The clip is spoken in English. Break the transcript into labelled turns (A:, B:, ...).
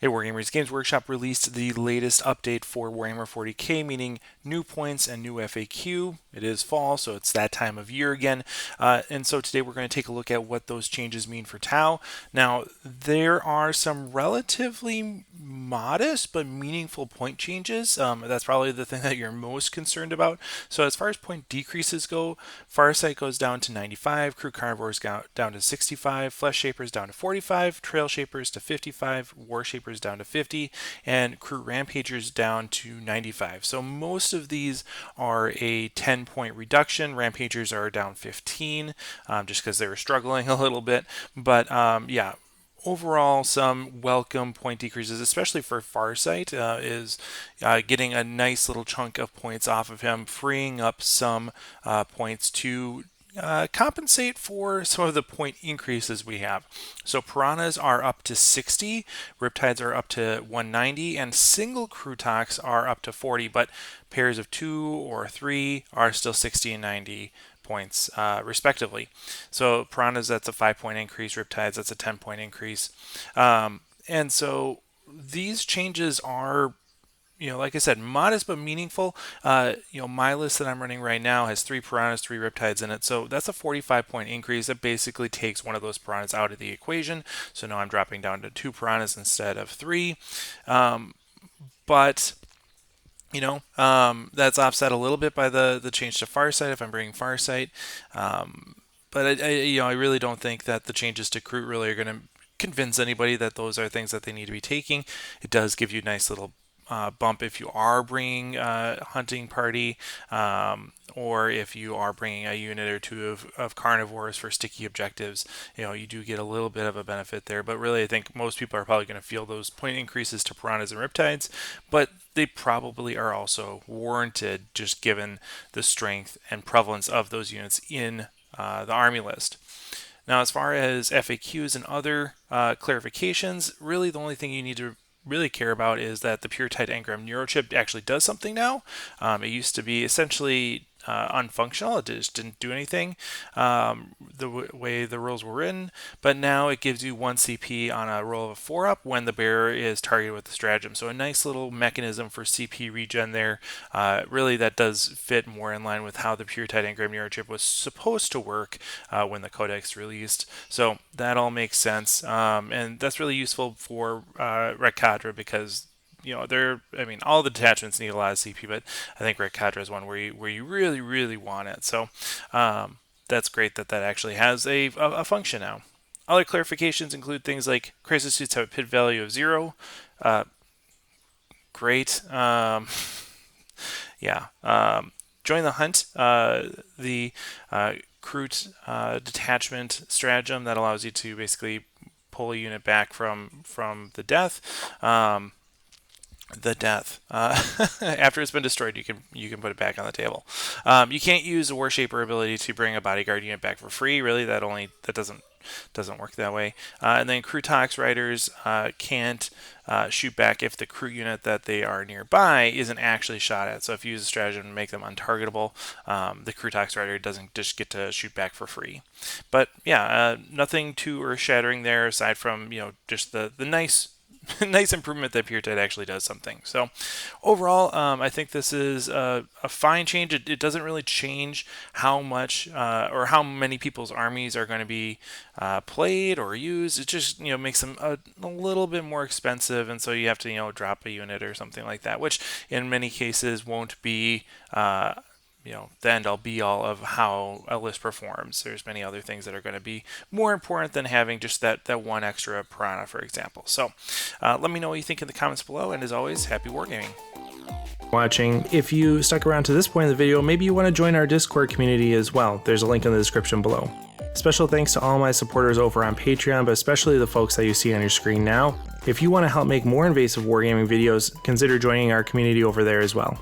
A: Hey Wargamers, Games Workshop released the latest update for Warhammer 40k, meaning new points and new FAQ. It is fall, so it's that time of year again. And so today we're going to take a look at what those changes mean for Tau. Now, there are some relatively modest but meaningful point changes. That's probably the thing that you're most concerned about. So as far as point decreases go, Farsight goes down to 95, Crew Carnivores down to 65, Flesh Shapers down to 45, Trail Shapers to 55, War Shapers down to 50, and Crew Rampagers down to 95. So most of these are a 10-point reduction. Rampagers are down 15, just because they were struggling a little bit. But yeah, overall, some welcome point decreases, especially for Farsight, is getting a nice little chunk of points off of him, freeing up some points to compensate for some of the point increases we have. So piranhas are up to 60, riptides are up to 190, and single crew tox are up to 40, but pairs of 2 or 3 are still 60 and 90 points respectively. So piranhas, that's a 5-point increase. Riptides, that's a 10-point increase. And so these changes are, like I said, modest but meaningful. My list that I'm running right now has 3 piranhas, 3 riptides in it. So that's a 45-point increase. That basically takes one of those piranhas out of the equation. So now I'm dropping down to 2 piranhas instead of 3. But that's offset a little bit by the change to Farsight if I'm bringing Farsight. But I really don't think that the changes to Crew really are going to convince anybody that those are things that they need to be taking. It does give you a nice little bump if you are bringing a hunting party, or if you are bringing a unit or 2 of carnivores for sticky objectives. You do get a little bit of a benefit there, but really I think most people are probably going to feel those point increases to piranhas and riptides, but they probably are also warranted just given the strength and prevalence of those units in the army list. Now, as far as FAQs and other clarifications, really the only thing you need to really care about is that the Pure Tide Engram Neurochip actually does something now. It used to be essentially unfunctional. It just didn't do anything the way the rules were written, but now it gives you 1 CP on a roll of a 4-up when the bearer is targeted with the stratagem. So a nice little mechanism for CP regen there. Really, that does fit more in line with how the Pure Tide Engram Neurochip was supposed to work when the Codex released. So that all makes sense, and that's really useful for Red Cadre because all the detachments need a lot of CP, but I think Red Cadre is one where you really, really want it. So that's great that actually has a function now. Other clarifications include things like crisis suits have a pit value of 0. Great. Join the hunt. The Crute detachment stratagem that allows you to basically pull a unit back from the death. After it's been destroyed, you can put it back on the table. You can't use the War Shaper ability to bring a bodyguard unit back for free. Really, that doesn't work that way. And then Crew Tox Riders can't shoot back if the crew unit that they are nearby isn't actually shot at. So if you use a stratagem to make them untargetable, the Crew Tox Rider doesn't just get to shoot back for free. But yeah, nothing too earth-shattering there aside from just the nice improvement that Pure Tide actually does something. So overall, I think this is a fine change. It doesn't really change how much or how many people's armies are going to be played or used. It just makes them a little bit more expensive, and so you have to drop a unit or something like that, which in many cases won't be the end-all be-all of how a list performs. There's many other things that are going to be more important than having just that one extra piranha, for example. So let me know what you think in the comments below, and as always, happy wargaming. Watching. If you stuck around to this point in the video, maybe you want to join our Discord community as well. There's a link in the description below. Special thanks to all my supporters over on Patreon, but especially the folks that you see on your screen now. If you want to help make more invasive wargaming videos, consider joining our community over there as well.